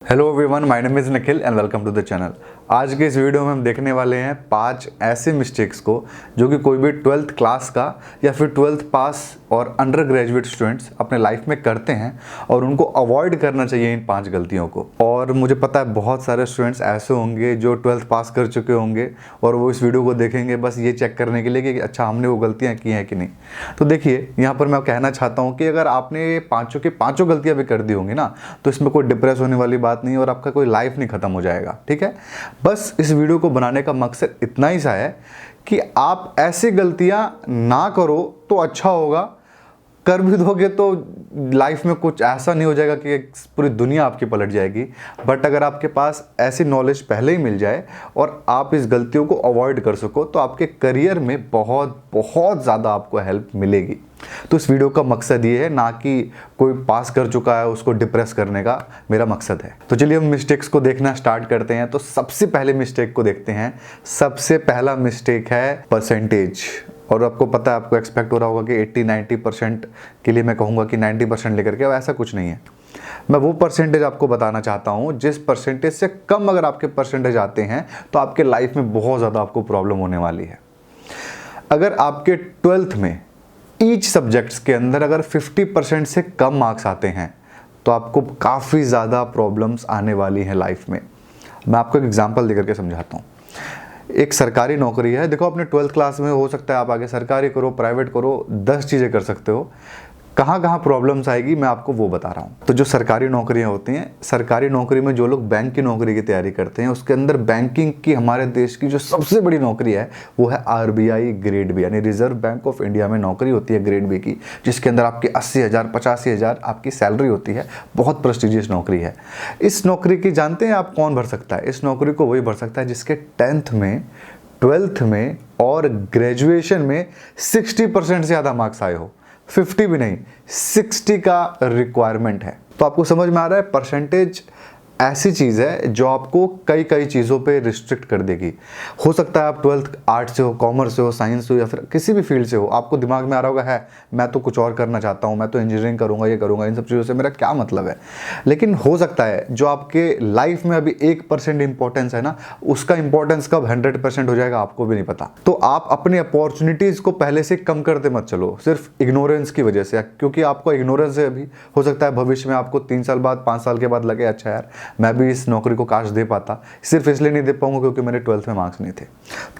Hello everyone, my name is Nikhil and welcome to the channel. आज के इस video में हम देखने वाले हैं 5 ऐसे मिस्टेक्स को जो कि कोई भी 12th क्लास का या फिर 12th पास और अंडर ग्रेजुएट स्टूडेंट्स अपने लाइफ में करते हैं और उनको अवॉइड करना चाहिए इन 5 गलतियों को। और मुझे पता है बहुत सारे स्टूडेंट्स ऐसे होंगे जो 12th पास कर चुके होंगे और वो इस वीडियो को देखेंगे बस ये चेक करने के लिए कि अच्छा हमने वो गलतियाँ की हैं कि नहीं। तो देखिए, यहाँ पर मैं कहना चाहता हूँ कि अगर आपने पाँचों की पाँचों गलतियाँ भी कर दी होंगी ना, तो इसमें कोई डिप्रेस होने वाली बात नहीं और आपका कोई लाइफ नहीं खत्म हो जाएगा। ठीक है, बस इस वीडियो को बनाने का मकसद इतना ही सा है कि आप ऐसी गलतियां ना करो तो अच्छा होगा। कर भी दोगे तो लाइफ में कुछ ऐसा नहीं हो जाएगा कि पूरी दुनिया आपकी पलट जाएगी। बट अगर आपके पास ऐसी नॉलेज पहले ही मिल जाए और आप इस गलतियों को अवॉइड कर सको तो आपके करियर में बहुत बहुत ज़्यादा आपको हेल्प मिलेगी। तो इस वीडियो का मकसद ये है, ना कि कोई पास कर चुका है उसको डिप्रेस करने का मेरा मकसद है। तो चलिए हम मिस्टेक्स को देखना स्टार्ट करते हैं। तो सबसे पहले मिस्टेक को देखते हैं। सबसे पहला मिस्टेक है परसेंटेज। और आपको पता है, आपको एक्सपेक्ट हो रहा होगा कि 80-90% के लिए मैं कहूँगा कि 90% लेकर के, ऐसा कुछ नहीं है। मैं वो परसेंटेज आपको बताना चाहता हूँ जिस परसेंटेज से कम अगर आपके परसेंटेज आते हैं तो आपके लाइफ में बहुत ज़्यादा आपको प्रॉब्लम होने वाली है। अगर आपके 12th में ईच सब्जेक्ट्स के अंदर अगर 50% से कम मार्क्स आते हैं तो आपको काफ़ी ज़्यादा प्रॉब्लम्स आने वाली हैं लाइफ में। मैं आपको एक एग्जांपल देकर के समझाता हूँ। एक सरकारी नौकरी है। देखो, अपने 12th क्लास में हो सकता है आप आगे सरकारी करो, प्राइवेट करो, 10 चीज़ें कर सकते हो। कहाँ कहाँ प्रॉब्लम्स आएगी मैं आपको वो बता रहा हूँ। तो जो सरकारी नौकरियाँ होती हैं, सरकारी नौकरी में जो लोग बैंक की नौकरी की तैयारी करते हैं, उसके अंदर बैंकिंग की हमारे देश की जो सबसे बड़ी नौकरी है वो है RBI ग्रेड बी, यानी रिजर्व बैंक ऑफ इंडिया में नौकरी होती है ग्रेड बी की, जिसके अंदर आपकी 80,000 85,000 आपकी सैलरी होती है। बहुत प्रेस्टिजियस नौकरी है। इस नौकरी की जानते हैं आप कौन भर सकता है? इस नौकरी को वही भर सकता है जिसके 10th में, 12th में और ग्रेजुएशन में 60% से ज़्यादा मार्क्स आए हो। 50 भी नहीं, 60 का रिक्वायरमेंट है। तो आपको समझ में आ रहा है, परसेंटेज ऐसी चीज़ है जो आपको कई कई चीज़ों पे रिस्ट्रिक्ट कर देगी। हो सकता है आप 12th आर्ट्स से हो, कॉमर्स से हो, साइंस से हो या फिर किसी भी फील्ड से हो, आपको दिमाग में आ रहा होगा है मैं तो कुछ और करना चाहता हूँ, मैं तो इंजीनियरिंग करूँगा, ये करूँगा, इन सब चीज़ों से मेरा क्या मतलब है। लेकिन हो सकता है जो आपके लाइफ में अभी 1% इंपॉर्टेंस है ना, उसका इंपॉर्टेंस कब 100% हो जाएगा आपको भी नहीं पता। तो आप अपनी अपॉर्चुनिटीज़ को पहले से कम करते मत चलो सिर्फ इग्नोरेंस की वजह से, क्योंकि आपको इग्नोरेंस है अभी। हो सकता है भविष्य में आपको 3 साल बाद, 5 साल के बाद लगे अच्छा यार मैं भी इस नौकरी को काश दे पाता, सिर्फ इसलिए नहीं दे पाऊंगा क्योंकि मेरे 12th में मार्क्स नहीं थे।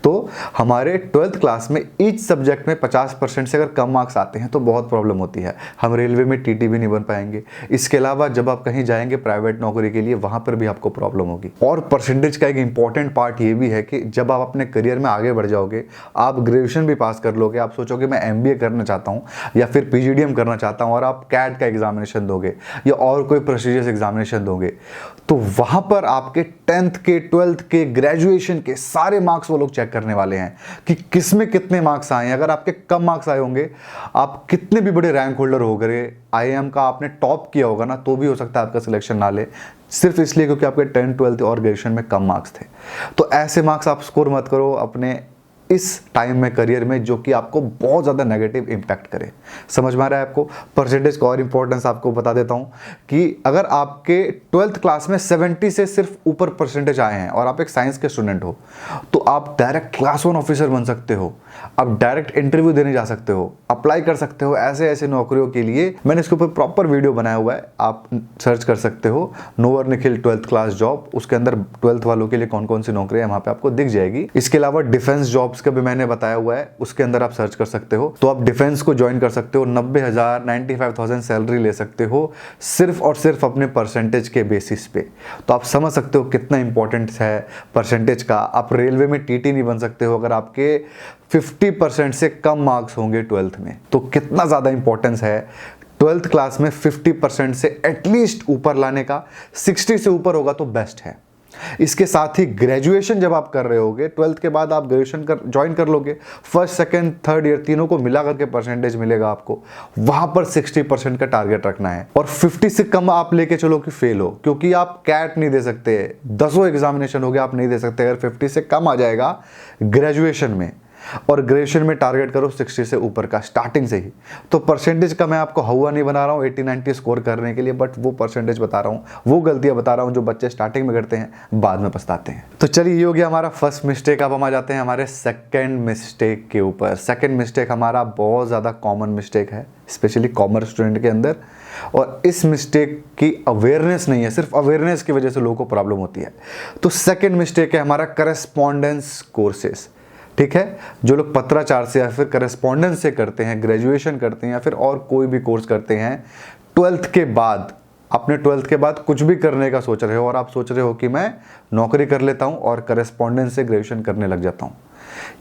तो हमारे 12th क्लास में ईच सब्जेक्ट में 50% से अगर कम मार्क्स आते हैं तो बहुत प्रॉब्लम होती है। हम रेलवे में TT भी नहीं बन पाएंगे। इसके अलावा जब आप कहीं जाएंगे प्राइवेट नौकरी के लिए, वहां पर भी आपको प्रॉब्लम होगी। और परसेंटेज का एक इंपॉर्टेंट पार्ट ये भी है कि जब आप अपने करियर में आगे बढ़ जाओगे, आप ग्रेजुएशन भी पास कर लोगे, आप सोचोगे मैं MBA करना चाहता हूँ या फिर PGDM करना चाहता हूँ, और आप CAT का एग्जामिनेशन दोगे या और कोई प्रेस्टिजियस एग्जामिनेशन दोगे, तो वहां पर आपके 10th के, 12th के, ग्रेजुएशन के सारे मार्क्स वो लोग चेक करने वाले हैं कि किसमें कितने मार्क्स आए हैं। अगर आपके कम मार्क्स आए होंगे, आप कितने भी बड़े रैंक होल्डर हो गए, IIM का आपने टॉप किया होगा ना, तो भी हो सकता है आपका सिलेक्शन ना ले, सिर्फ इसलिए क्योंकि आपके 10th, 12th और ग्रेजुएशन में कम मार्क्स थे। तो ऐसे मार्क्स आप स्कोर मत करो अपने इस टाइम में करियर में, जो कि आपको बहुत ज़्यादा नेगेटिव इम्पैक्ट करे। समझ में आ रहा है आपको? परसेंटेज का और इंपॉर्टेंस आपको बता देता हूं कि अगर आपके 12th क्लास में 70 से सिर्फ ऊपर परसेंटेज आए हैं और आप एक साइंस के स्टूडेंट हो, तो आप डायरेक्ट क्लास 1 ऑफिसर बन सकते हो। आप डायरेक्ट इंटरव्यू देने जा सकते हो, अप्लाई कर सकते हो ऐसे ऐसे नौकरियों के लिए। मैंने इसके ऊपर प्रॉपर वीडियो बनाया हुआ है, आप सर्च कर सकते हो, nowhere Nikhil 12th class job. उसके अंदर 12th वालों के लिए कौन कौन सी नौकरी है वहां पे आपको दिख जाएगी। इसके अलावा डिफेंस जॉब्स का भी मैंने बताया हुआ है, उसके अंदर आप सर्च कर सकते हो। तो आप डिफेंस को ज्वाइन कर सकते हो, 90,000 95,000 सैलरी ले सकते हो सिर्फ और सिर्फ अपने परसेंटेज के बेसिस पे। तो आप समझ सकते हो कितना इंपॉर्टेंट है परसेंटेज का। आप रेलवे में TT नहीं बन सकते हो अगर आपके 50% से कम मार्क्स होंगे 12th में। तो कितना ज़्यादा इंपॉर्टेंस है 12th क्लास में 50% से एटलीस्ट ऊपर लाने का। 60 से ऊपर होगा तो बेस्ट है। इसके साथ ही ग्रेजुएशन जब आप कर रहे होगे, 12th के बाद आप ग्रेजुएशन ज्वाइन कर लोगे, फर्स्ट, सेकंड, थर्ड ईयर तीनों को मिला करके परसेंटेज मिलेगा आपको। वहां पर 60% का टारगेट रखना है और 50 से कम आप लेके चलो कि फेल हो, क्योंकि आप CAT नहीं दे सकते। 10 एग्जामिनेशन हो गया, आप नहीं दे सकते अगर 50 से कम आ जाएगा ग्रेजुएशन में। और ग्रेजुएशन में टारगेट करो 60 से ऊपर का स्टार्टिंग से ही। तो परसेंटेज का मैं आपको हवा नहीं बना रहा हूँ 80-90 स्कोर करने के लिए, बट वो परसेंटेज बता रहा हूँ, वो गलतियाँ बता रहा हूँ जो बच्चे स्टार्टिंग में करते हैं बाद में पछताते हैं। तो चलिए ये हो गया हमारा फर्स्ट मिस्टेक। अब हम आ जाते हैं हमारे सेकेंड मिस्टेक के ऊपर। सेकेंड मिस्टेक हमारा बहुत ज़्यादा कॉमन मिस्टेक है, स्पेशली कॉमर्स स्टूडेंट के अंदर, और इस मिस्टेक की अवेयरनेस नहीं है, सिर्फ अवेयरनेस की वजह से लोगों को प्रॉब्लम होती है। तो सेकेंड मिस्टेक है हमारा करस्पॉन्डेंस कोर्सेस। ठीक है, जो लोग पत्राचार से या फिर करस्पॉन्डेंस से करते हैं, ग्रेजुएशन करते हैं या फिर और कोई भी कोर्स करते हैं 12th के बाद, अपने 12th के बाद कुछ भी करने का सोच रहे हो और आप सोच रहे हो कि मैं नौकरी कर लेता हूं और करस्पॉन्डेंस से ग्रेजुएशन करने लग जाता हूं,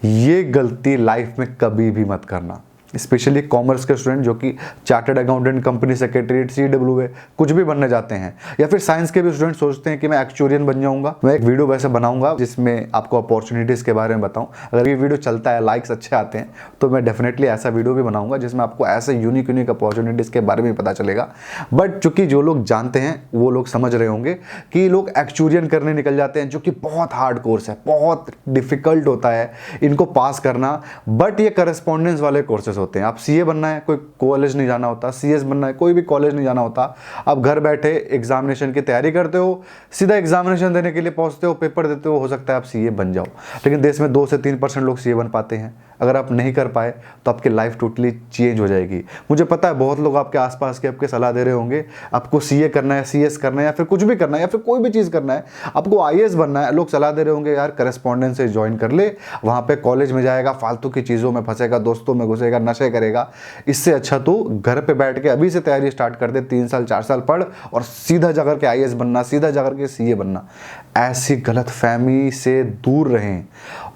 ये गलती लाइफ में कभी भी मत करना। स्पेशली कॉमर्स के स्टूडेंट जो कि chartered accountant, company secretariat, CWA कुछ भी बनने जाते हैं, या फिर साइंस के भी स्टूडेंट सोचते हैं कि मैं एक्चुरियन बन जाऊंगा। मैं एक वीडियो वैसे बनाऊंगा जिसमें आपको अपॉर्चुनिटीज़ के बारे में बताऊं। अगर ये वीडियो चलता है, लाइक्स अच्छे आते हैं, तो मैं डेफिनेटली ऐसा वीडियो भी बनाऊंगा जिसमें आपको ऐसे यूनिक अपॉर्चुनिटीज़ के बारे में पता चलेगा। बट चूंकि जो लोग जानते हैं वो लोग समझ रहे होंगे कि लोग एक्चुरियन करने निकल जाते हैं, जो कि बहुत हार्ड कोर्स है, बहुत डिफिकल्ट होता है इनको पास करना। बट ये करस्पॉन्डेंस वाले कोर्सेज होते हैं। आप सीए बनना है, कोई कॉलेज नहीं जाना होता, सीएस बनना है, कोई भी कॉलेज नहीं जाना होता। आप घर बैठे एग्जामिनेशन की तैयारी करते हो, सीधा एग्जामिनेशन देने के लिए पहुंचते हो, पेपर देते हो सकता है आप सीए बन जाओ। लेकिन देश में 2 से 3% लोग सीए बन पाते हैं। अगर आप नहीं कर पाए तो आपकी लाइफ टोटली चेंज हो जाएगी। मुझे पता है बहुत लोग आपके आसपास के आपके सलाह दे रहे होंगे, आपको सीए करना है, सीएस करना है, या फिर कुछ भी करना है, या फिर कोई भी चीज़ करना है, आपको आईएएस बनना है। लोग सलाह दे रहे होंगे यार करस्पॉन्डेंस से ज्वाइन कर ले, वहाँ पे कॉलेज में जाएगा, फालतू की चीज़ों में फंसेगा, दोस्तों में घुसेगा, नशे करेगा। इससे अच्छा तो घर पे बैठ के अभी से तैयारी स्टार्ट कर दे, 3 साल 4 साल पढ़ और सीधा जाकर के आईएएस बनना, सीधा जाकर के सीए बनना। ऐसी गलतफहमी से दूर रहें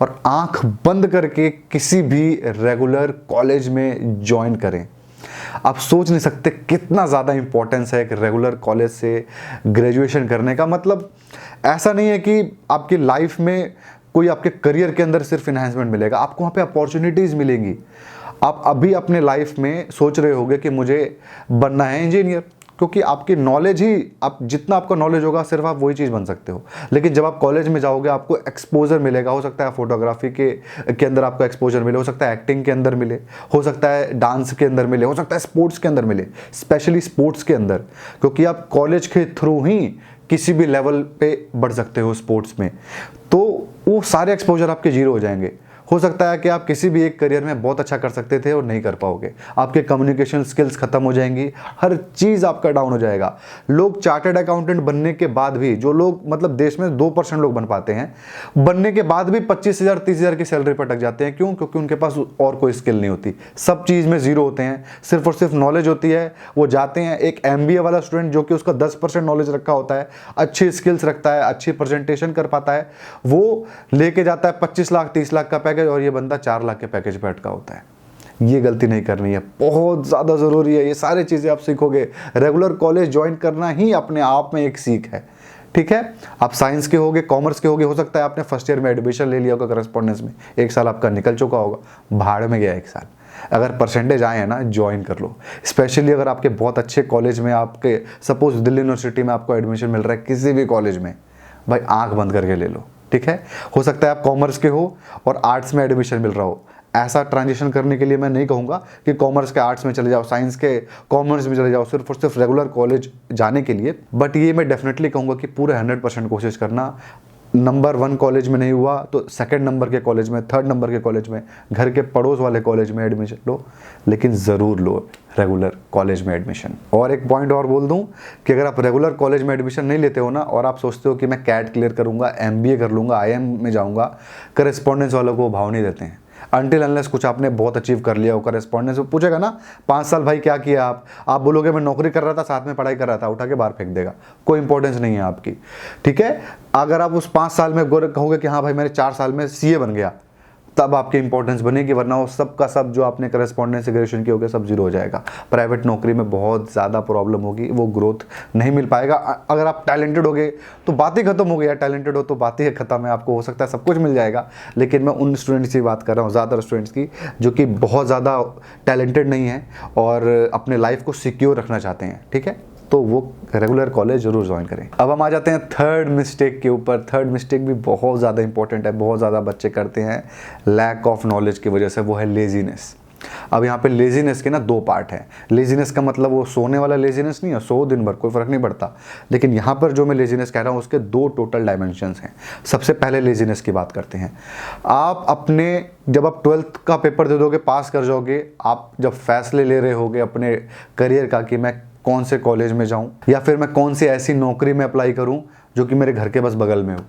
और आंख बंद करके किसी भी रेगुलर कॉलेज में ज्वाइन करें। आप सोच नहीं सकते कितना ज़्यादा इंपॉर्टेंस है एक रेगुलर कॉलेज से ग्रेजुएशन करने का। मतलब ऐसा नहीं है कि आपकी लाइफ में कोई आपके करियर के अंदर सिर्फ इन्हांसमेंट मिलेगा, आपको वहाँ पे अपॉर्चुनिटीज़ मिलेंगी। आप अभी अपने लाइफ में सोच रहे होंगे कि मुझे बनना है इंजीनियर, क्योंकि आपकी नॉलेज ही, आप जितना आपका नॉलेज होगा सिर्फ आप वही चीज़ बन सकते हो। लेकिन जब आप कॉलेज में जाओगे आपको एक्सपोजर मिलेगा। हो सकता है फोटोग्राफी के अंदर आपको एक्सपोजर मिले, हो सकता है एक्टिंग के अंदर मिले, हो सकता है डांस के अंदर मिले, हो सकता है स्पोर्ट्स के अंदर मिले, स्पेशली स्पोर्ट्स के अंदर, क्योंकि आप कॉलेज के थ्रू ही किसी भी लेवल पे बढ़ सकते हो स्पोर्ट्स में। तो वो सारे एक्सपोजर आपके जीरो हो जाएंगे। हो सकता है कि आप किसी भी एक करियर में बहुत अच्छा कर सकते थे और नहीं कर पाओगे, आपके कम्युनिकेशन स्किल्स खत्म हो जाएंगी, हर चीज़ आपका डाउन हो जाएगा। लोग चार्टर्ड अकाउंटेंट बनने के बाद भी, जो लोग मतलब देश में 2% लोग बन पाते हैं, बनने के बाद भी 25,000 30,000 की सैलरी पर अटक जाते हैं। क्यों? क्योंकि उनके पास और कोई स्किल नहीं होती, सब चीज़ में जीरो होते हैं, सिर्फ और सिर्फ नॉलेज होती है। वो जाते हैं, एक MBA वाला स्टूडेंट जो कि उसका 10% नॉलेज रखा होता है, अच्छी स्किल्स रखता है, अच्छी प्रेजेंटेशन कर पाता है, वो लेके जाता है 25 लाख 30 लाख का पैकेज, और ये बंदा 4 लाख के पैकेज पे अटका होता है। ये गलती नहीं करनी है, बहुत ज़्यादा ज़रूरी है। ये सारी चीज़ें आप सीखोगे, रेगुलर कॉलेज ज्वाइन करना ही अपने आप में एक सीख है। ठीक है, आप साइंस के होगे, कॉमर्स के होगे, हो सकता है आपने फर्स्ट ईयर में एडमिशन ले लिया होगा करस्पॉन्डेंस में, 1 साल आपका निकल चुका होगा, भाड़ में गया 1 साल। अगर परसेंटेज आए हैं ना, ज्वाइन कर लो। स्पेशली अगर आपके बहुत अच्छे कॉलेज में, आपके सपोज दिल्ली यूनिवर्सिटी में आपको एडमिशन मिल रहा है, किसी भी कॉलेज में, भाई आंख बंद करके ले लो। ठीक है, हो सकता है आप कॉमर्स के हो और आर्ट्स में एडमिशन मिल रहा हो। ऐसा ट्रांजिशन करने के लिए मैं नहीं कहूँगा कि कॉमर्स के आर्ट्स में चले जाओ, साइंस के कॉमर्स में चले जाओ, सिर्फ और सिर्फ रेगुलर कॉलेज जाने के लिए। बट ये मैं डेफिनेटली कहूँगा कि पूरे 100% कोशिश करना। नंबर 1 कॉलेज में नहीं हुआ तो 2nd नंबर के कॉलेज में, 3rd नंबर के कॉलेज में, घर के पड़ोस वाले कॉलेज में एडमिशन लो, लेकिन ज़रूर लो रेगुलर कॉलेज में एडमिशन। और एक पॉइंट और बोल दूं कि अगर आप रेगुलर कॉलेज में एडमिशन नहीं लेते हो ना, और आप सोचते हो कि मैं कैट क्लियर करूंगा, MBA कर लूँगा, IIM में जाऊँगा, करस्पॉन्डेंस वालों को भाव नहीं देते हैं। अनटिल अनलेस कुछ आपने बहुत अचीव कर लिया हो। करस्पॉन्डेंस में पूछेगा ना 5 साल भाई क्या किया आप बोलोगे मैं नौकरी कर रहा था, साथ में पढ़ाई कर रहा था, उठा के बाहर फेंक देगा, कोई इंपॉर्टेंस नहीं है आपकी। ठीक है, अगर आप उस 5 साल में कहोगे कि हाँ भाई मैंने 4 साल में CA बन गया, तब आपकी इंपॉर्टेंस बनेगी, वरना वो सब का सब जो आपने करस्पॉन्डेंस से ग्रेजुएशन किया होगा सब जीरो हो जाएगा। प्राइवेट नौकरी में बहुत ज़्यादा प्रॉब्लम होगी, वो ग्रोथ नहीं मिल पाएगा। अगर आप टैलेंटेड होगे तो बात ही खत्म हो गई, टैलेंटेड हो तो बात ही खत्म है, आपको हो सकता है सब कुछ मिल जाएगा। लेकिन मैं उन स्टूडेंट्स की बात कर रहा हूँ, ज़्यादातर स्टूडेंट्स की, जो कि बहुत ज़्यादा टैलेंटेड नहीं है और अपने लाइफ को सिक्योर रखना चाहते हैं। ठीक है, तो वो रेगुलर कॉलेज जरूर ज्वाइन करें। अब हम आ जाते हैं थर्ड मिस्टेक के ऊपर। थर्ड मिस्टेक भी बहुत ज़्यादा इंपॉर्टेंट है, बहुत ज़्यादा बच्चे करते हैं लैक ऑफ नॉलेज की वजह से, वो है लेजीनेस। अब यहाँ पे लेजीनेस के ना दो पार्ट हैं। लेजीनेस का मतलब वो सोने वाला लेजीनेस नहीं है, सो दिन भर कोई फर्क नहीं पड़ता, लेकिन यहाँ पर जो मैं लेजीनेस कह रहा हूँ उसके दो टोटल डायमेंशंस हैं। सबसे पहले लेजीनेस की बात करते हैं। आप अपने जब आप 12th का पेपर दे दोगे, पास कर जाओगे, आप जब फैसले ले रहे होगे अपने करियर का कि मैं कौन से कॉलेज में जाऊँ या फिर मैं कौन सी ऐसी नौकरी में अप्लाई करूँ जो कि मेरे घर के बस बगल में हो,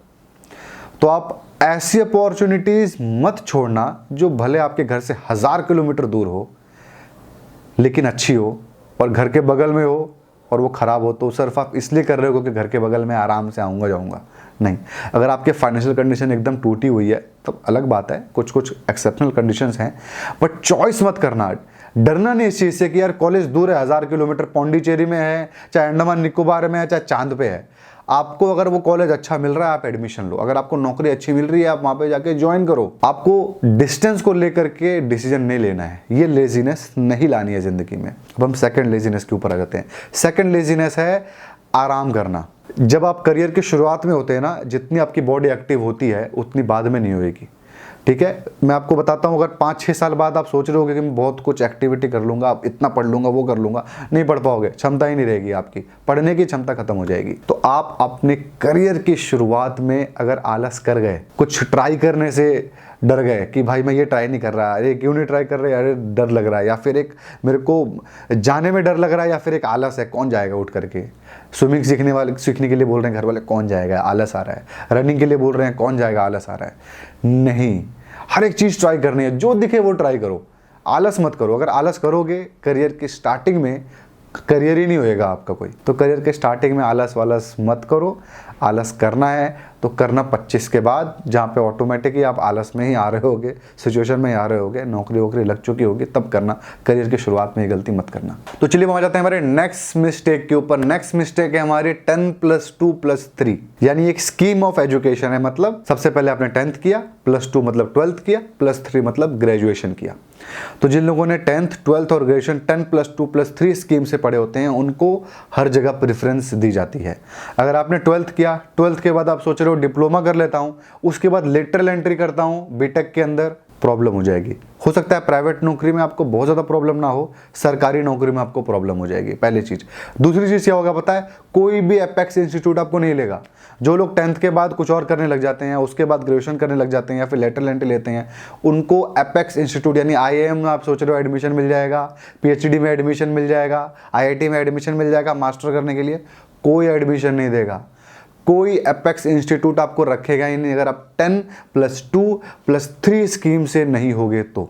तो आप ऐसी अपॉर्चुनिटीज मत छोड़ना जो भले आपके घर से 1000 किलोमीटर दूर हो लेकिन अच्छी हो, और घर के बगल में हो और वो ख़राब हो तो सिर्फ आप इसलिए कर रहे हो कि घर के बगल में आराम से आऊँगा जाऊँगा। नहीं, अगर आपके फाइनेंशियल कंडीशन एकदम टूटी हुई है तब अलग बात है, कुछ कुछ एक्सेप्शनल कंडीशंस हैं, बट चॉइस मत करना। डरना नहीं इस चीज़ से कि यार कॉलेज दूर है 1000 किलोमीटर, पौंडीचेरी में है, चाहे अंडमान निकोबार में है, चाहे चांद पे है। आपको अगर वो कॉलेज अच्छा मिल रहा है आप एडमिशन लो, अगर आपको नौकरी अच्छी मिल रही है आप वहाँ पे जाके ज्वाइन करो। आपको डिस्टेंस को लेकर के डिसीजन नहीं लेना है, ये लेजीनेस नहीं लानी है ज़िंदगी में। अब हम सेकंड लेजीनेस के ऊपर आ जाते हैं। सेकंड लेजीनेस है आराम करना। जब आप करियर की शुरुआत में होते हैं ना, जितनी आपकी बॉडी एक्टिव होती है उतनी बाद में नहीं होएगी। ठीक है, मैं आपको बताता हूँ, अगर 5-6 साल बाद आप सोच रहे होगे कि मैं बहुत कुछ एक्टिविटी कर लूँगा, आप इतना पढ़ लूँगा, वो कर लूँगा, नहीं पढ़ पाओगे, क्षमता ही नहीं रहेगी आपकी, पढ़ने की क्षमता खत्म हो जाएगी। तो आप अपने करियर की शुरुआत में अगर आलस कर गए, कुछ ट्राई करने से डर गए कि भाई मैं ये ट्राई नहीं कर रहा, अरे क्यों नहीं ट्राई कर रहे, अरे डर लग रहा है, या फिर एक मेरे को जाने में डर लग रहा है, या फिर एक आलस है, कौन जाएगा उठ करके। स्विमिंग सीखने के लिए बोल रहे हैं घर वाले, कौन जाएगा, आलस आ रहा है। रनिंग के लिए बोल रहे हैं, कौन जाएगा, आलस आ रहा है। नहीं, हर एक चीज़ ट्राई करनी है, जो दिखे वो ट्राई करो, आलस मत करो। अगर आलस करोगे करियर की स्टार्टिंग में, करियर ही नहीं होएगा आपका कोई। तो करियर के स्टार्टिंग में आलस वालस मत करो। आलस करना है तो करना 25 के बाद, जहाँ पे ऑटोमेटिकली आप आलस में ही आ रहे होगे, सिचुएशन में ही आ रहे होगे, नौकरी वोकरी लग चुकी होगी, तब करना। करियर की शुरुआत में ये गलती मत करना। तो चलिए हम आ जाते हैं हमारे नेक्स्ट मिस्टेक के ऊपर। नेक्स्ट मिस्टेक है हमारी 10+2+3, यानी एक स्कीम ऑफ एजुकेशन है। मतलब सबसे पहले आपने 10th किया, +2 मतलब 12th किया, +3 मतलब ग्रेजुएशन किया। तो जिन लोगों ने 10th, 12th और ग्रेजुएशन 10+2+3 स्कीम से पढ़े होते हैं उनको हर जगह प्रेफरेंस दी जाती है। अगर आपने 12th किया, 12th के बाद आप सोच रहे हो डिप्लोमा कर लेता हूं, उसके बाद लेटरल एंट्री करता हूं बीटेक के अंदर, प्रॉब्लम हो जाएगी। हो सकता है प्राइवेट नौकरी में आपको बहुत ज़्यादा प्रॉब्लम ना हो, सरकारी नौकरी में आपको प्रॉब्लम हो जाएगी, पहली चीज़। दूसरी चीज़ क्या होगा पता है, कोई भी एपेक्स इंस्टीट्यूट आपको नहीं लेगा। जो लोग 10th के बाद कुछ और करने लग जाते हैं, उसके बाद ग्रेजुएशन करने लग जाते हैं या फिर लेटरल एंट्री लेते हैं, उनको एपेक्स इंस्टीट्यूट यानी IIM में आप सोच रहे हो एडमिशन मिल जाएगा, PhD में एडमिशन मिल जाएगा, IIT में एडमिशन मिल जाएगा मास्टर करने के लिए, कोई एडमिशन नहीं देगा। कोई एपेक्स इंस्टीट्यूट आपको रखेगा ही नहीं अगर आप 10+2+3 स्कीम से नहीं होगे तो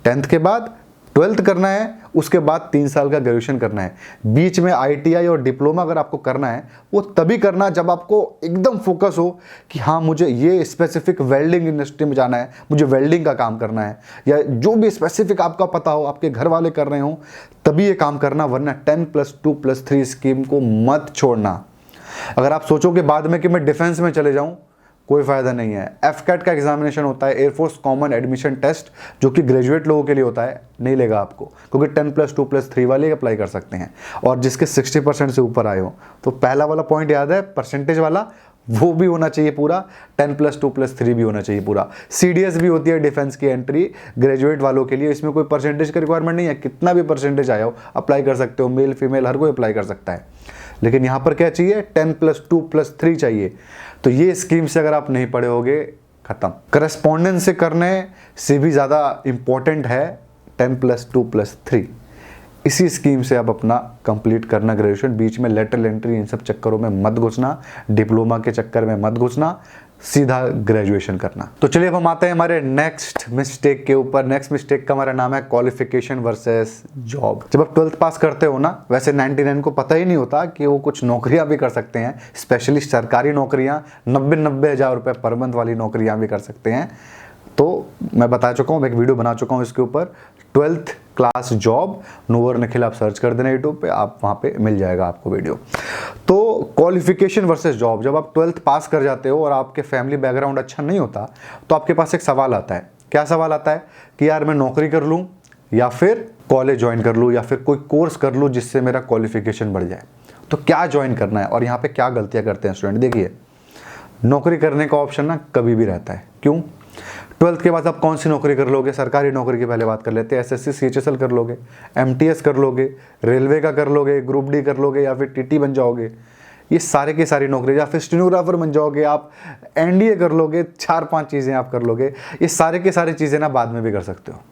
10th के बाद 12th करना है, उसके बाद 3 साल का ग्रेजुएशन करना है। बीच में ITI और डिप्लोमा अगर आपको करना है वो तभी करना जब आपको एकदम फोकस हो कि हाँ मुझे ये स्पेसिफिक वेल्डिंग इंडस्ट्री में जाना है, मुझे वेल्डिंग का काम करना है, या जो भी स्पेसिफिक आपका पता हो, आपके घर वाले कर रहे हो, तभी ये काम करना। वरना 10+2+3 स्कीम को मत छोड़ना। अगर आप सोचोगे बाद में कि मैं डिफेंस में चले जाऊं, कोई फायदा नहीं है। FCAT का एग्जामिनेशन होता है, एयरफोर्स कॉमन एडमिशन टेस्ट, जो कि ग्रेजुएट लोगों के लिए होता है, नहीं लेगा आपको, क्योंकि 10+2+3 वाले अप्लाई कर सकते हैं और जिसके 60% से ऊपर आए हो। तो पहला वाला पॉइंट याद है, परसेंटेज वाला, वो भी होना चाहिए पूरा, 10+2+3 भी होना चाहिए पूरा। CDS भी होती है डिफेंस की एंट्री ग्रेजुएट वालों के लिए, इसमें कोई परसेंटेज का रिक्वायरमेंट नहीं है, कितना भी परसेंटेज आया हो अप्लाई कर सकते हो, मेल फीमेल हर कोई अप्लाई कर सकता है। लेकिन यहाँ पर क्या चाहिए, 10+2+3 चाहिए। तो ये स्कीम से अगर आप नहीं पढ़े होगे, खत्म। करस्पॉन्डेंस से करने से भी ज़्यादा इंपॉर्टेंट है 10+2+3। इसी स्कीम से आप अपना कंप्लीट करना ग्रेजुएशन। बीच में लेटरल एंट्री इन सब चक्करों में मत घुसना, डिप्लोमा के चक्कर में मत घुसना, सीधा ग्रेजुएशन करना। तो चलिए अब हम आते हैं हमारे नेक्स्ट मिस्टेक के ऊपर। नेक्स्ट मिस्टेक का हमारा नाम है क्वालिफिकेशन वर्सेस जॉब। जब आप 12th पास करते हो ना, वैसे 99 को पता ही नहीं होता कि वो कुछ नौकरियां भी कर सकते हैं, स्पेशली सरकारी नौकरियां, 90-90 हज़ार रुपये पर मंथ वाली नौकरियां भी कर सकते हैं। तो मैं बता चुका हूँ, एक वीडियो बना चुका हूँ इसके ऊपर, 12th क्लास जॉब, नूवर निखिल आप सर्च कर देना यूट्यूब पे, आप वहाँ पे मिल जाएगा आपको वीडियो। तो क्वालिफिकेशन वर्सेस जॉब, जब आप 12th पास कर जाते हो और आपके फैमिली बैकग्राउंड अच्छा नहीं होता, तो आपके पास एक सवाल आता है। क्या सवाल आता है कि यार मैं नौकरी कर लूँ या फिर कॉलेज ज्वाइन कर लूँ या फिर कोई कोर्स कर लूँ जिससे मेरा क्वालिफिकेशन बढ़ जाए। तो क्या ज्वाइन करना है और यहाँ पे क्या गलतियाँ करते हैं स्टूडेंट। देखिए, नौकरी करने का ऑप्शन ना कभी भी रहता है। क्यों? 12th के बाद आप कौन सी नौकरी कर लोगे? सरकारी नौकरी की पहले बात कर लेते हैं। एसएससी सीएचएसएल कर लोगे, एमटीएस कर लोगे, रेलवे का कर लोगे, ग्रुप डी कर लोगे, या फिर टीटी बन जाओगे। ये सारे की सारी नौकरी, या फिर स्टेनोग्राफर बन जाओगे आप, एनडीए कर लोगे, 4-5 चीज़ें आप कर लोगे। ये सारे की सारी चीज़ें ना बाद में भी कर सकते हो।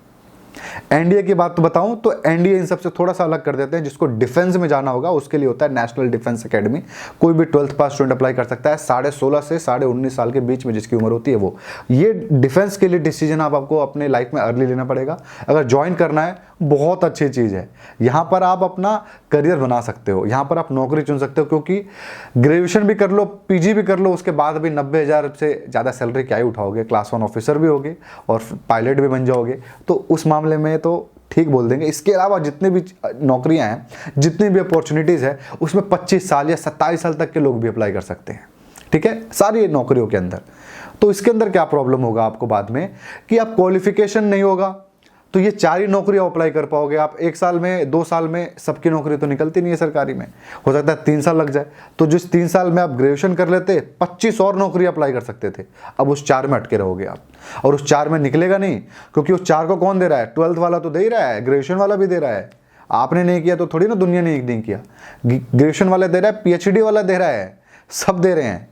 एनडीए की बात तो बताऊं तो एनडीए इन सबसे थोड़ा सा अलग कर देते हैं। जिसको डिफेंस में जाना होगा उसके लिए होता है नेशनल डिफेंस एकेडमी। कोई भी 12th पास स्टूडेंट अप्लाई कर सकता है, 16.5 से 19.5 साल के बीच में जिसकी उम्र होती है वो। ये डिफेंस के लिए डिसीजन आपको अपने लाइफ में अर्ली लेना पड़ेगा। अगर ज्वाइन करना है, बहुत अच्छी चीज़ है। यहाँ पर आप अपना करियर बना सकते हो, यहाँ पर आप नौकरी चुन सकते हो, क्योंकि ग्रेजुएशन भी कर लो, पीजी भी कर लो, उसके बाद भी 90,000 से ज़्यादा सैलरी क्या ही उठाओगे। क्लास 1 ऑफिसर भी होगे और पायलट भी बन जाओगे, तो उस मामले में तो ठीक बोल देंगे। इसके अलावा जितनी भी नौकरियां हैं, जितनी भी अपॉर्चुनिटीज़ है, उसमें 25 साल या 27 साल तक के लोग भी अप्लाई कर सकते हैं। ठीक है, सारी नौकरियों के अंदर। तो इसके अंदर क्या प्रॉब्लम होगा आपको बाद में कि आप क्वालिफिकेशन नहीं होगा तो ये 4 ही नौकरी अप्लाई कर पाओगे आप। 1 साल में, 2 साल में सबकी नौकरी तो निकलती नहीं है सरकारी में। हो सकता है 3 साल लग जाए। तो जिस 3 साल में आप ग्रेजुएशन कर लेते, 25 और नौकरी अप्लाई कर सकते थे। अब उस 4 में अटके रहोगे आप, और उस 4 में निकलेगा नहीं, क्योंकि उस 4 को कौन दे रहा है? 12th वाला तो दे ही रहा है, ग्रेजुएशन वाला भी दे रहा है। आपने नहीं किया तो थोड़ी ना दुनिया ने नहीं किया। ग्रेजुएशन वाला दे रहा है, पीएचडी वाला दे रहा है, सब दे रहे हैं।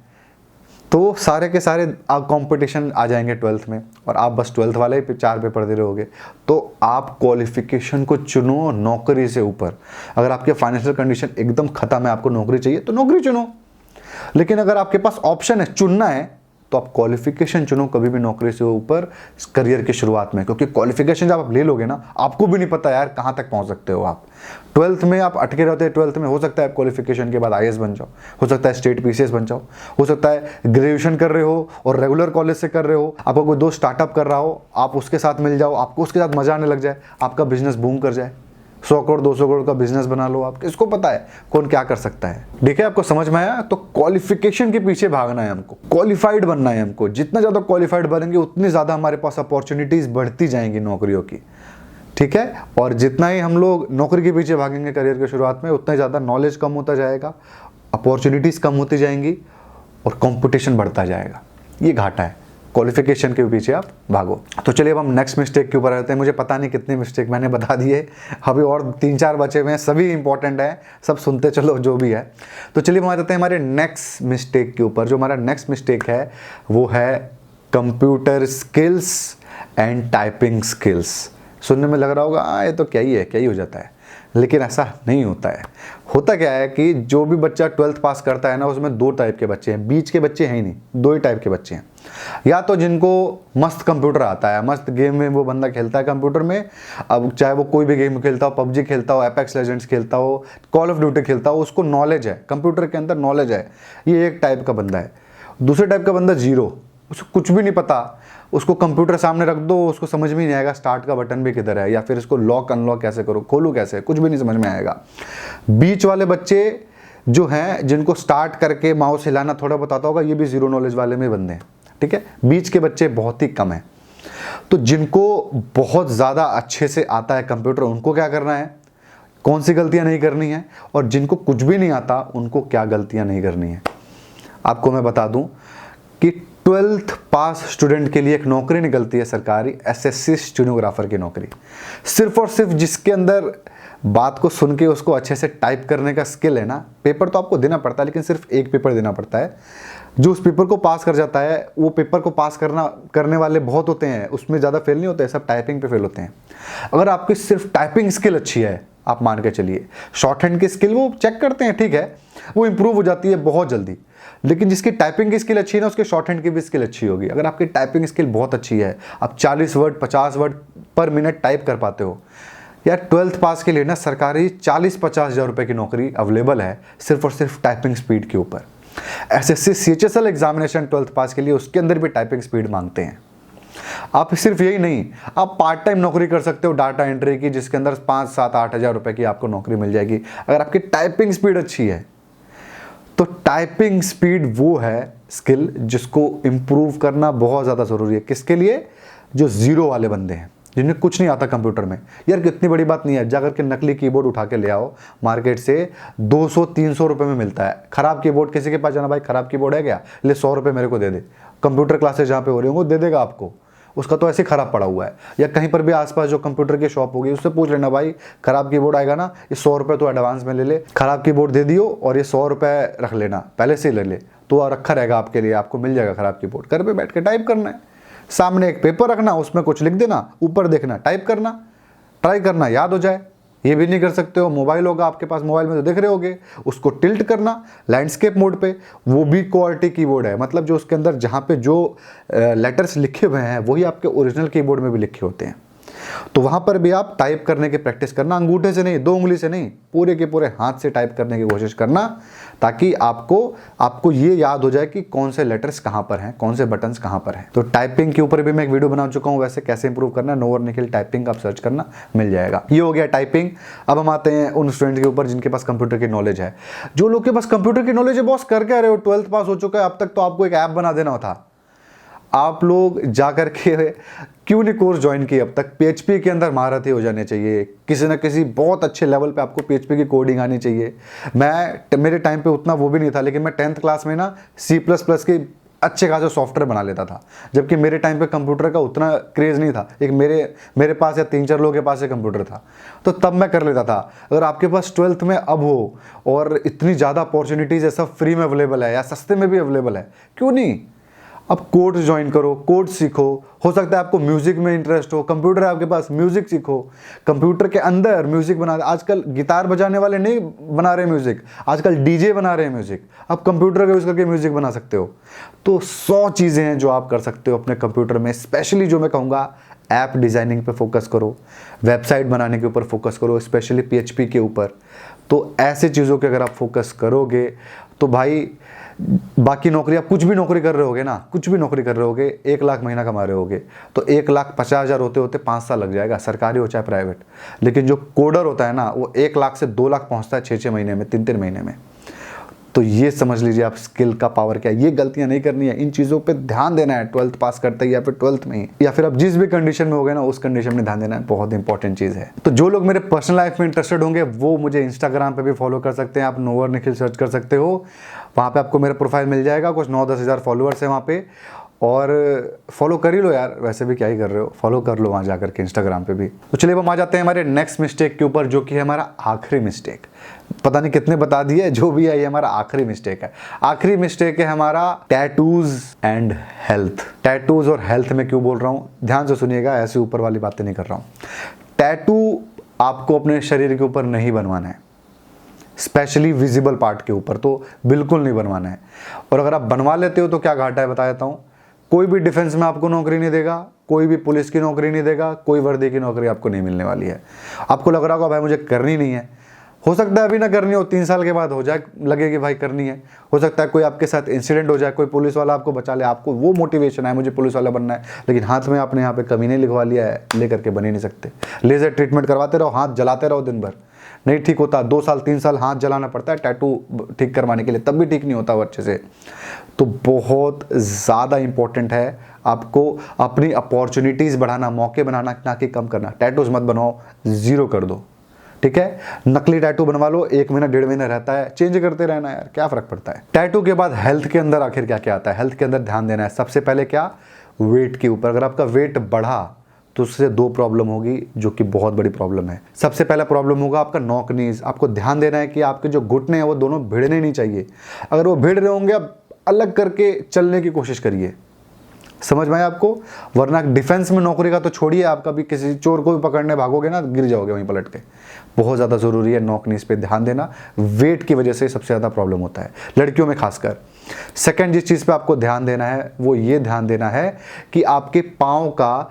तो सारे के सारे कंपटीशन आ जाएंगे 12th में, और आप बस 12th वाले 4 पेपर दे रहे होगे। तो आप क्वालिफिकेशन को चुनो नौकरी से ऊपर। अगर आपके फाइनेंशियल कंडीशन एकदम खत्म है, आपको नौकरी चाहिए, तो नौकरी चुनो। लेकिन अगर आपके पास ऑप्शन है, चुनना है, तो आप क्वालिफिकेशन चुनो कभी भी नौकरी से ऊपर करियर की शुरुआत में। क्योंकि क्वालिफिकेशन जब आप ले लोगे ना, आपको भी नहीं पता यार कहाँ तक पहुँच सकते हो आप। 12th में आप अटके रहते हैं, 12th में हो सकता है आप क्वालिफिकेशन के बाद आईएएस बन जाओ, हो सकता है स्टेट पीसीएस बन जाओ, हो सकता है ग्रेजुएशन कर रहे हो और रेगुलर कॉलेज से कर रहे हो, आपका कोई दोस्त स्टार्टअप कर रहा हो, आप उसके साथ मिल जाओ, आपको उसके साथ मजा आने लग जाए, आपका बिजनेस बूम कर जाए, 100 करोड़ 200 करोड़ का बिजनेस बना लो आप। किसको पता है कौन क्या कर सकता है। देखिए, आपको समझ में आया? तो क्वालिफिकेशन के पीछे भागना है हमको, क्वालिफाइड बनना है हमको। जितना ज़्यादा क्वालिफाइड बनेंगे उतनी ज़्यादा हमारे पास अपॉर्चुनिटीज़ बढ़ती जाएंगी नौकरियों की। ठीक है, और जितना ही हम लोग नौकरी के पीछे भागेंगे करियर की शुरुआत में, उतना ही ज़्यादा नॉलेज कम होता जाएगा, अपॉर्चुनिटीज़ कम होती जाएंगी और कंपटीशन बढ़ता जाएगा। ये घाटा है, क्वालिफिकेशन के पीछे आप भागो। तो चलिए अब हम नेक्स्ट मिस्टेक के ऊपर आते हैं। मुझे पता नहीं कितनी मिस्टेक मैंने बता दी है, अभी और 3-4 बचे हुए हैं, सभी इंपॉर्टेंट हैं, सब सुनते चलो जो भी है। तो चलिए हम आ जाते हैं हमारे नेक्स्ट मिस्टेक के ऊपर। जो हमारा नेक्स्ट मिस्टेक है वो है computer skills and typing skills. सुनने में लग रहा होगा ये तो क्या ही हो जाता है, लेकिन ऐसा नहीं होता है। होता क्या है कि जो भी बच्चा 12th पास करता है ना, उसमें 2 टाइप के बच्चे हैं, बीच के बच्चे हैं ही नहीं, 2 ही टाइप के बच्चे हैं। या तो जिनको मस्त कंप्यूटर आता है, मस्त गेम में वो बंदा खेलता है कंप्यूटर में, अब चाहे वो कोई भी गेम खेलता हो, पबजी खेलता हो, एपेक्स लेजेंड्स खेलता हो, कॉल ऑफ ड्यूटी खेलता हो, उसको नॉलेज है, कंप्यूटर के अंदर नॉलेज है, ये एक टाइप का बंदा है। दूसरे टाइप का बंदा जीरो, उसको कुछ भी नहीं पता, उसको कंप्यूटर सामने रख दो, उसको समझ में नहीं आएगा स्टार्ट का बटन भी किधर है, या फिर इसको लॉक अनलॉक कैसे करो, खोलूँ कैसे, कुछ भी नहीं समझ में आएगा। बीच वाले बच्चे जो हैं, जिनको स्टार्ट करके माउस हिलाना थोड़ा बताता होगा, ये भी जीरो नॉलेज वाले में बंदे हैं। ठीक है, बीच के बच्चे बहुत ही कम हैं। तो जिनको बहुत ज़्यादा अच्छे से आता है कंप्यूटर, उनको क्या करना है, कौन सी गलतियाँ नहीं करनी है, और जिनको कुछ भी नहीं आता उनको क्या गलतियाँ नहीं करनी है। आपको मैं बता दूँ कि 12th पास स्टूडेंट के लिए एक नौकरी निकलती है सरकारी, एसएससी स्टेनोग्राफर की नौकरी। सिर्फ और सिर्फ जिसके अंदर बात को सुन के उसको अच्छे से टाइप करने का स्किल है ना, पेपर तो आपको देना पड़ता है, लेकिन सिर्फ एक पेपर देना पड़ता है। जो उस पेपर को पास कर जाता है, वो पेपर को पास करने वाले बहुत होते हैं, उसमें ज़्यादा फेल नहीं होते, सब टाइपिंग पे फेल होते हैं। अगर आपकी सिर्फ टाइपिंग स्किल अच्छी है, आप मान के चलिए, शॉर्ट हैंड की स्किल वो चेक करते हैं, ठीक है, वो इंप्रूव हो जाती है बहुत जल्दी, लेकिन जिसकी टाइपिंग की स्किल अच्छी है ना, उसके शॉर्ट हैंड की भी स्किल अच्छी होगी। अगर आपकी टाइपिंग स्किल बहुत अच्छी है, आप 40 वर्ड 50 वर्ड पर मिनट टाइप कर पाते हो, यार 12th पास के लिए ना सरकारी 40-50 हज़ार रुपये की नौकरी अवेलेबल है, सिर्फ और सिर्फ टाइपिंग स्पीड के ऊपर। एसएससी सीएचएसएल एग्जामिनेशन 12th पास के लिए, उसके अंदर भी टाइपिंग स्पीड मांगते हैं। आप सिर्फ यही नहीं, आप पार्ट टाइम नौकरी कर सकते हो डाटा एंट्री की, जिसके अंदर 5-7-8 हज़ार रुपये की आपको नौकरी मिल जाएगी, अगर आपकी टाइपिंग स्पीड अच्छी है। तो टाइपिंग स्पीड वो है स्किल जिसको इम्प्रूव करना बहुत ज़्यादा ज़रूरी है। किसके लिए? जो ज़ीरो वाले बंदे हैं, जिन्हें कुछ नहीं आता कंप्यूटर में। यार कितनी बड़ी बात नहीं है, जाकर के नकली कीबोर्ड उठा के ले आओ, मार्केट से 200-300 रुपये में मिलता है। खराब कीबोर्ड किसी के पास जाना, भाई खराब कीबोर्ड है क्या, ले 100 रुपये मेरे को दे दे। कंप्यूटर क्लासेस जहाँ पे हो रही होंगे दे देगा आपको, उसका तो ऐसे खराब पड़ा हुआ है। या कहीं पर भी आसपास जो कंप्यूटर की शॉप होगी उससे पूछ लेना, भाई खराब कीबोर्ड आएगा ना, ये 100 रुपये तो एडवांस में ले ले, खराब कीबोर्ड दे दियो और ये 100 रुपये रख लेना, पहले से ले ले, तो रखा रहेगा आपके लिए, आपको मिल जाएगा खराब कीबोर्ड। घर पे बैठ के टाइप करना है, सामने एक पेपर रखना, उसमें कुछ लिख देना, ऊपर देखना, टाइप करना, ट्राई करना, याद हो जाए। ये भी नहीं कर सकते हो, मोबाइल होगा आपके पास, मोबाइल में तो देख रहे होगे, उसको टिल्ट करना लैंडस्केप मोड पे, वो भी क्वालिटी कीबोर्ड है, मतलब जो उसके अंदर जहाँ पे जो लेटर्स लिखे हुए हैं वही आपके ओरिजिनल कीबोर्ड में भी लिखे होते हैं। तो वहाँ पर भी आप टाइप करने की प्रैक्टिस करना, अंगूठे से नहीं, 2 उंगली से नहीं, पूरे के पूरे हाथ से टाइप करने की कोशिश करना, ताकि आपको ये याद हो जाए कि कौन से लेटर्स कहाँ पर हैं, कौन से बटन्स कहाँ पर हैं। तो टाइपिंग के ऊपर भी मैं एक वीडियो बना चुका हूँ, वैसे कैसे इंप्रूव करना, नोवर निखिल टाइपिंग आप सर्च करना, मिल जाएगा। ये हो गया टाइपिंग। अब हम आते हैं उन स्टूडेंट के ऊपर जिनके पास कंप्यूटर की नॉलेज है। जो लोग के पास कंप्यूटर की नॉलेज है, बॉस कर क्या रहे हो, 12th पास हो चुका है, अब तक तो आपको एक ऐप बना देना था। आप लोग जाकर के क्यों नहीं कोर्स ज्वाइन किए अब तक। PHP के अंदर महारथी हो जाने चाहिए, किसी ना किसी बहुत अच्छे लेवल पे आपको PHP की कोडिंग आनी चाहिए। मेरे टाइम पे उतना वो भी नहीं था, लेकिन मैं 10th क्लास में ना C++ के अच्छे खासे सॉफ्टवेयर बना लेता था, जबकि मेरे टाइम पे कंप्यूटर का उतना क्रेज़ नहीं था। एक मेरे पास या 3-4 लोगों के पास एक कंप्यूटर था, तो तब मैं कर लेता था। अगर आपके पास 12th में अब हो और इतनी ज़्यादा अपॉर्चुनिटीज़ है, सब फ्री में अवेलेबल है या सस्ते में भी अवेलेबल है, क्यों नहीं अब कोर्स ज्वाइन करो, कोर्स सीखो। हो सकता है आपको म्यूजिक में इंटरेस्ट हो, कंप्यूटर है आपके पास, म्यूजिक सीखो, कंप्यूटर के अंदर म्यूजिक बना। आजकल गिटार बजाने वाले नहीं बना रहे म्यूजिक, आजकल DJ बना रहे हैं म्यूजिक। आप कंप्यूटर का यूज़ करके म्यूजिक बना सकते हो। तो 100 चीज़ें हैं जो आप कर सकते हो अपने कंप्यूटर में। स्पेशली जो मैं कहूँगा, ऐप डिज़ाइनिंग पे फोकस करो, वेबसाइट बनाने के ऊपर फोकस करो, स्पेशली PHP के ऊपर। तो ऐसे चीज़ों के अगर आप फोकस करोगे तो भाई बाकी नौकरी, आप कुछ भी नौकरी कर रहे होगे ना, कुछ भी नौकरी कर रहे होगे, 1 लाख महीना कमा रहे होगे, तो 1,50,000 होते होते 5 साल लग जाएगा, सरकारी हो चाहे प्राइवेट। लेकिन जो कोडर होता है ना, वो 1 लाख से 2 लाख पहुंचता है 6-6 महीने में, 3-3 महीने में। तो ये समझ लीजिए आप स्किल का पावर क्या है। ये गलतियां नहीं करनी है, इन चीज़ों पे ध्यान देना है 12th पास करते ही, या फिर 12th में ही, या फिर आप जिस भी कंडीशन में हो गए ना, उस कंडीशन में ध्यान देना है, बहुत इंपॉर्टेंट चीज़ है। तो जो लोग मेरे पर्सनल लाइफ में इंटरेस्टेड होंगे वो मुझे इंस्टाग्राम पे भी फॉलो कर सकते हैं, आप नोवर निखिल सर्च कर सकते हो, वहाँ पे आपको मेरा प्रोफाइल मिल जाएगा। कुछ 9-10 हज़ार फॉलोअर्स है वहाँ पे, और फॉलो कर ही लो यार, वैसे भी क्या ही कर रहे हो, फॉलो कर लो वहाँ जाकर के इंस्टाग्राम पे भी। तो चलिए अब हम आ जाते हैं हमारे नेक्स्ट मिस्टेक के ऊपर, जो कि है हमारा आखिरी मिस्टेक। पता नहीं कितने बता दिए, जो भी है ये हमारा आखिरी मिस्टेक है। आखिरी मिस्टेक है हमारा टैटूज एंड हेल्थ। टैटूज और हेल्थ में क्यों बोल रहा हूँ, ध्यान से सुनिएगा, ऐसे ऊपर वाली बातें नहीं कर रहा हूँ। टैटू आपको अपने शरीर के ऊपर नहीं बनवाना है, स्पेशली विजिबल पार्ट के ऊपर तो बिल्कुल नहीं बनवाना है। और अगर आप बनवा लेते हो तो क्या घाटा है बता देता हूँ। कोई भी डिफेंस में आपको नौकरी नहीं देगा, कोई भी पुलिस की नौकरी नहीं देगा, कोई वर्दी की नौकरी आपको नहीं मिलने वाली है। आपको लग रहा होगा भाई मुझे करनी नहीं है, हो सकता है अभी ना करनी हो, 3 साल के बाद हो जाए, लगेगी भाई करनी है। हो सकता है कोई आपके साथ इंसिडेंट हो जाए, कोई पुलिस वाला आपको बचा ले, आपको वो मोटिवेशन है मुझे पुलिस वाला बनना है, लेकिन हाथ में आपने यहाँ पे कमी नहीं लिखवा लिया है, लेकर के बन ही नहीं सकते। लेजर ट्रीटमेंट करवाते रहो, हाथ जलाते रहो दिन भर, नहीं ठीक होता। 2 साल 3 साल हाथ जलाना पड़ता है टैटू ठीक करवाने के लिए, तब भी ठीक नहीं होता वो अच्छे से। तो बहुत ज़्यादा इंपॉर्टेंट है आपको अपनी अपॉर्चुनिटीज़ बढ़ाना, मौके बनाना, ना कि कम करना। टैटूज मत बनाओ, 0 कर दो, ठीक है। नकली टैटू बनवा लो, 1 महीना 1.5 महीना रहता है, चेंज करते रहना यार, क्या फ़र्क पड़ता है। टैटू के बाद हेल्थ के अंदर आखिर क्या क्या आता है। हेल्थ के अंदर ध्यान देना है सबसे पहले क्या, वेट के ऊपर। अगर आपका वेट बढ़ा तो उससे 2 प्रॉब्लम होगी, जो कि बहुत बड़ी प्रॉब्लम है। सबसे पहला प्रॉब्लम होगा आपका नॉक नीज। आपको ध्यान देना है कि आपके जो घुटने हैं वो दोनों भिड़ने नहीं चाहिए। अगर वो भिड़ रहे होंगे, आप अलग करके चलने की कोशिश करिए, समझ में आया आपको। वरना डिफेंस में नौकरी का तो छोड़िए, आप कभी किसी चोर को भी पकड़ने भागोगे ना, गिर जाओगे वहीं पलट के। बहुत ज़्यादा ज़रूरी है नॉक नीज पे ध्यान देना, वेट की वजह से सबसे ज़्यादा प्रॉब्लम होता है लड़कियों में खासकर। सेकंड जिस चीज़ पे आपको ध्यान देना है वो ये ध्यान देना है कि आपके पाँव का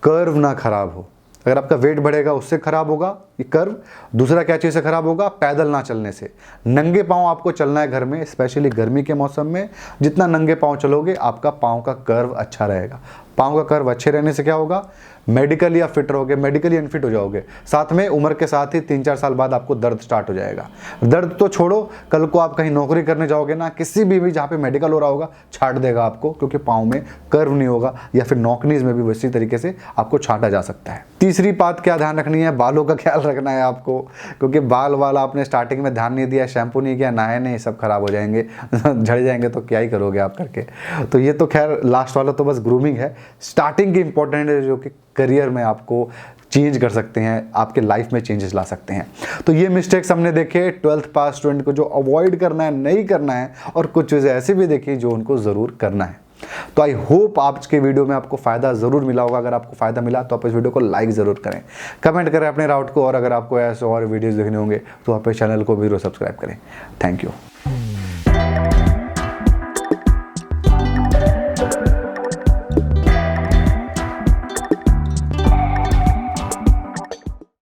कर्व ना खराब हो। अगर आपका वेट बढ़ेगा उससे खराब होगा, ये कर्व। दूसरा क्या चीज़ से खराब होगा? पैदल ना चलने से। नंगे पाँव आपको चलना है घर में, स्पेशली गर्मी के मौसम में। जितना नंगे पाँव चलोगे आपका पाँव का कर्व अच्छा रहेगा। पाँव का कर्व अच्छे रहने से क्या होगा? मेडिकली आप फिट रहोगे, मेडिकली अनफिट हो जाओगे। साथ में उम्र के साथ ही 3-4 साल बाद आपको दर्द स्टार्ट हो जाएगा। दर्द तो छोड़ो, कल को आप कहीं नौकरी करने जाओगे ना, किसी भी जहाँ पे मेडिकल हो रहा होगा, छाट देगा आपको, क्योंकि पाँव में कर्व नहीं होगा, या फिर नॉकनीज में भी वैसी तरीके से आपको छाटा जा सकता है। तीसरी बात क्या ध्यान रखनी है? बालों का ख्याल रखना है आपको, क्योंकि बाल वाला आपने स्टार्टिंग में ध्यान नहीं दिया, शैम्पू नहीं किया, नहाए नहीं, सब खराब हो जाएंगे झड़ जाएंगे, तो क्या ही करोगे आप करके। तो ये तो खैर लास्ट वाला तो बस ग्रूमिंग है। स्टार्टिंग की इंपॉर्टेंट है, जो कि करियर में आपको चेंज कर सकते हैं, आपके लाइफ में चेंजेस ला सकते हैं। तो ये मिस्टेक्स हमने देखे 12th पास स्टूडेंट को, जो अवॉइड करना है, नहीं करना है, और कुछ चीज़ें ऐसी भी देखी जो उनको ज़रूर करना है। तो आई होप आज के वीडियो में आपको फ़ायदा ज़रूर मिला होगा। अगर आपको फ़ायदा मिला तो आप इस वीडियो को लाइक ज़रूर करें, कमेंट करें अपने राउट को, और अगर आपको ऐसे और वीडियोज़ देखने होंगे तो आप इस चैनल को भी सब्सक्राइब करें। Thank you.